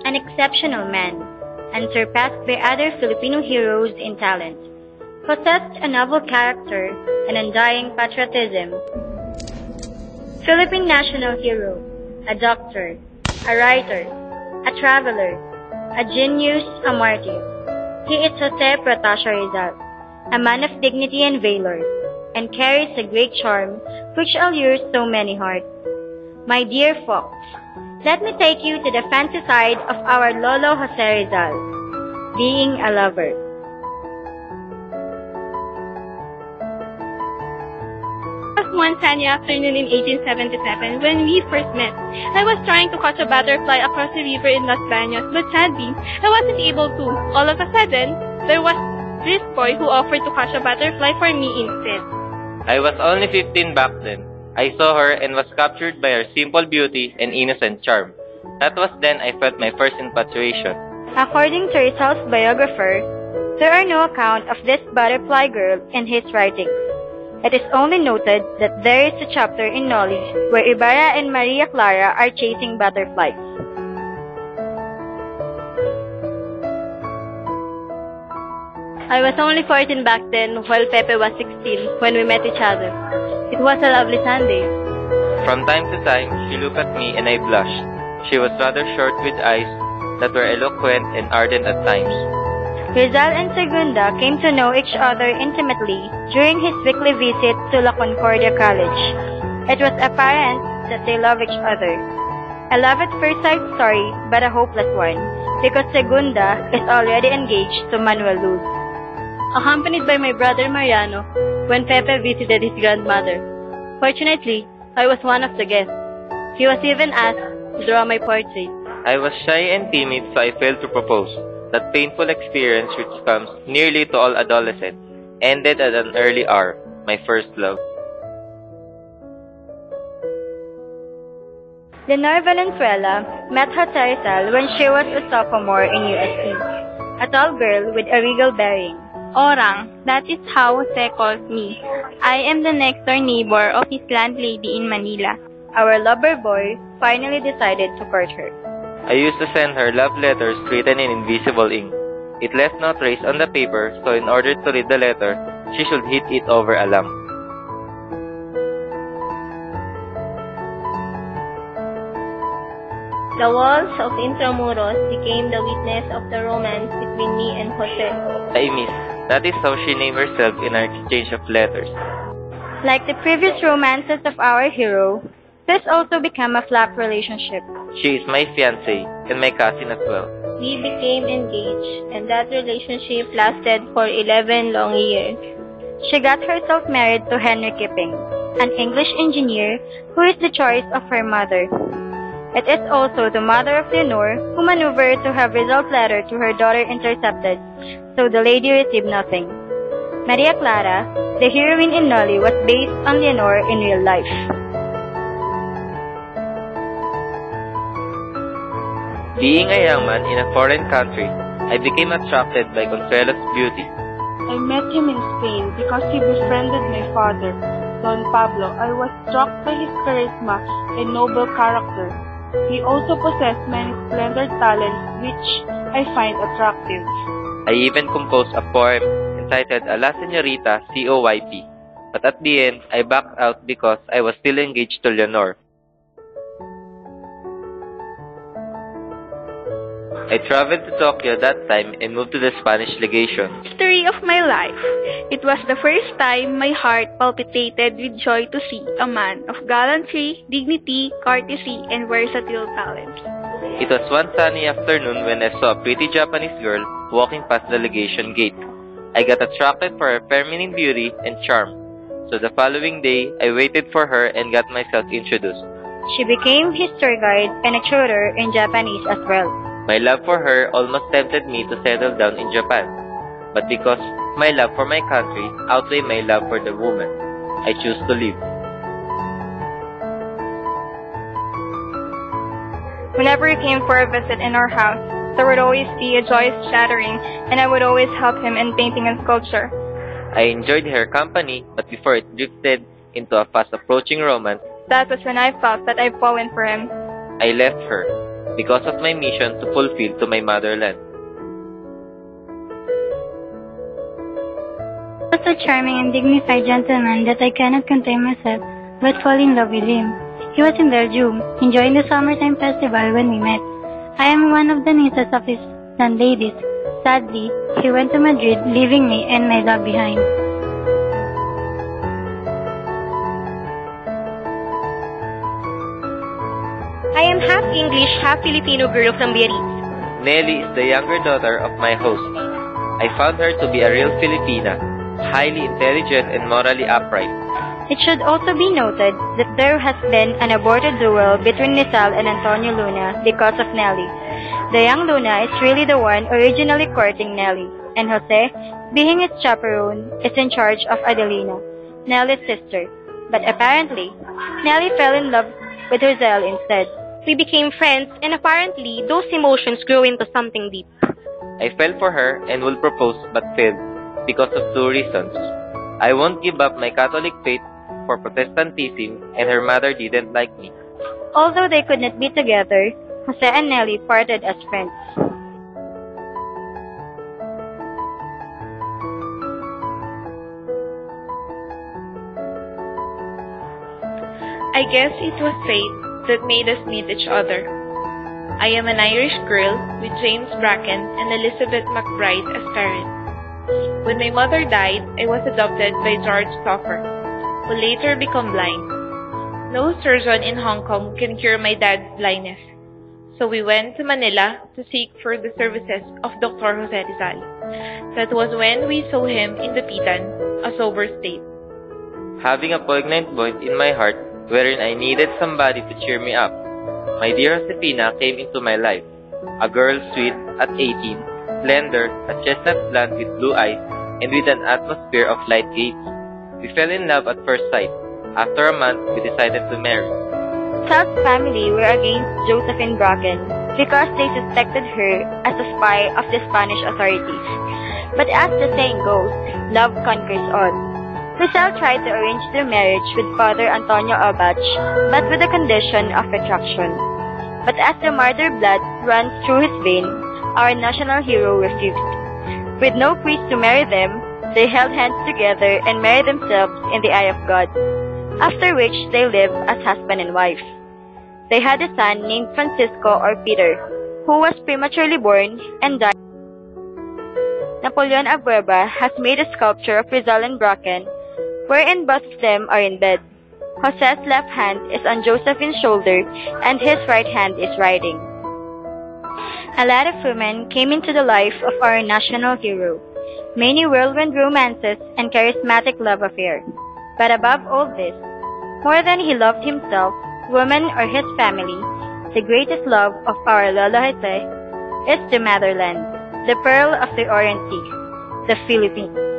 An exceptional man, unsurpassed by other Filipino heroes in talent, possessed a noble character and undying patriotism. Philippine national hero, a doctor, a writer, a traveler, a genius, a martyr. He is Jose Protasio Rizal, a man of dignity and valor, and carries a great charm which allures so many hearts. My dear folks, let me take you to the fancy side of our Lolo Jose Rizal, being a lover. It was one sunny afternoon in 1877 when we first met. I was trying to catch a butterfly across the river in Los Baños, but sadly, I wasn't able to. All of a sudden, there was this boy who offered to catch a butterfly for me instead. I was only 15 back then. I saw her and was captured by her simple beauty and innocent charm. That was then I felt my first infatuation. According to Rizal's biographer, there are no account of this butterfly girl in his writings. It is only noted that there is a chapter in Noli where Ibarra and Maria Clara are chasing butterflies. I was only 14 back then, while Pepe was 16 when we met each other. It was a lovely Sunday. From time to time, she looked at me and I blushed. She was rather short with eyes that were eloquent and ardent at times. Rizal and Segunda came to know each other intimately during his weekly visit to La Concordia College. It was apparent that they love each other. A love at first sight story, but a hopeless one, because Segunda is already engaged to Manuel Luz. Accompanied by my brother Mariano, when Pepe visited his grandmother. Fortunately, I was one of the guests. He was even asked to draw my portrait. I was shy and timid, so I failed to propose. That painful experience, which comes nearly to all adolescents, ended at an early hour, my first love. Lenore Valenzuela met Jose Rizal when she was a sophomore in USC, a tall girl with a regal bearing. Orang, that is how Jose calls me. I am the next-door neighbor of his landlady in Manila. Our lover boy finally decided to court her. I used to send her love letters written in invisible ink. It left no trace on the paper, so in order to read the letter, she should hit it over a lamp. The walls of Intramuros became the witness of the romance between me and Jose. I miss. That is how she named herself in our exchange of letters. Like the previous romances of our hero, this also became a flap relationship. She is my fiancé and my cousin as well. We became engaged, and that relationship lasted for 11 long years. She got herself married to Henry Kipping, an English engineer who is the choice of her mother. It is also the mother of Leonor who maneuvered to have Rizal's letter to her daughter intercepted, so the lady received nothing. Maria Clara, the heroine in Noli, was based on Leonor in real life. Being a young man in a foreign country, I became attracted by Consuelo's beauty. I met him in Spain because he befriended my father, Don Pablo. I was struck by his charisma and noble character. He also possessed many splendid talents which I find attractive. I even composed a poem entitled A La Señorita COYP, but at the end, I backed out because I was still engaged to Leonor. I traveled to Tokyo that time and moved to the Spanish legation. Story of my life. It was the first time my heart palpitated with joy to see a man of gallantry, dignity, courtesy, and versatile talents. It was one sunny afternoon when I saw a pretty Japanese girl walking past the legation gate. I got attracted for her feminine beauty and charm. So the following day, I waited for her and got myself introduced. She became his tour guide and a tutor in Japanese as well. My love for her almost tempted me to settle down in Japan. But because my love for my country outweighed my love for the woman, I choose to leave. Whenever he came for a visit in our house, there would always be a joyous chattering, and I would always help him in painting and sculpture. I enjoyed her company, but before it drifted into a fast-approaching romance, that was when I felt that I'd fallen for him. I left her. because of my mission to fulfill to my motherland. He was a charming and dignified gentleman that I cannot contain myself but fall in love with him. He was in Belgium, enjoying the summertime festival when we met. I am one of the nieces of his landladies. Sadly, he went to Madrid, leaving me and my love behind. I am half English, half Filipino girl from Biarritz. Nelly is the younger daughter of my host. I found her to be a real Filipina, highly intelligent and morally upright. It should also be noted that there has been an aborted duel between Rizal and Antonio Luna because of Nelly. The young Luna is really the one originally courting Nelly, and Jose, being its chaperone, is in charge of Adelina, Nelly's sister. But apparently, Nelly fell in love with Rizal instead. We became friends, and apparently, those emotions grew into something deep. I fell for her and will propose but failed because of two reasons. I won't give up my Catholic faith for Protestantism, and her mother didn't like me. Although they could not be together, Jose and Nelly parted as friends. I guess it was fate that made us meet each other. I am an Irish girl with James Bracken and Elizabeth McBride as parents. When my mother died, I was adopted by George Soffer, who later became blind. No surgeon in Hong Kong can cure my dad's blindness, so we went to Manila to seek for the services of Dr. Jose Rizal. That was when we saw him in the Pitan, a sober state. Having a poignant void in my heart wherein I needed somebody to cheer me up, my dear Josefina came into my life. A girl sweet at 18, slender, a chestnut blonde with blue eyes, and with an atmosphere of light gaze. We fell in love at first sight. After a month, we decided to marry. Sal's family were against Josephine Bracken because they suspected her as a spy of the Spanish authorities. But as the saying goes, love conquers all. Rizal tried to arrange their marriage with Father Antonio Albach, but with the condition of retraction. But as the martyr blood runs through his veins, our national hero refused. With no priest to marry them, they held hands together and married themselves in the eye of God, after which they lived as husband and wife. They had a son named Francisco or Peter, who was prematurely born and died. Napoleon Abueva has made a sculpture of Rizal and Bracken, wherein both of them are in bed. Jose's left hand is on Josephine's shoulder, and his right hand is writing. A lot of women came into the life of our national hero. Many whirlwind romances and charismatic love affairs. But above all this, more than he loved himself, woman, or his family, the greatest love of our Lolo Jose is the motherland, the pearl of the Orient Sea, the Philippines.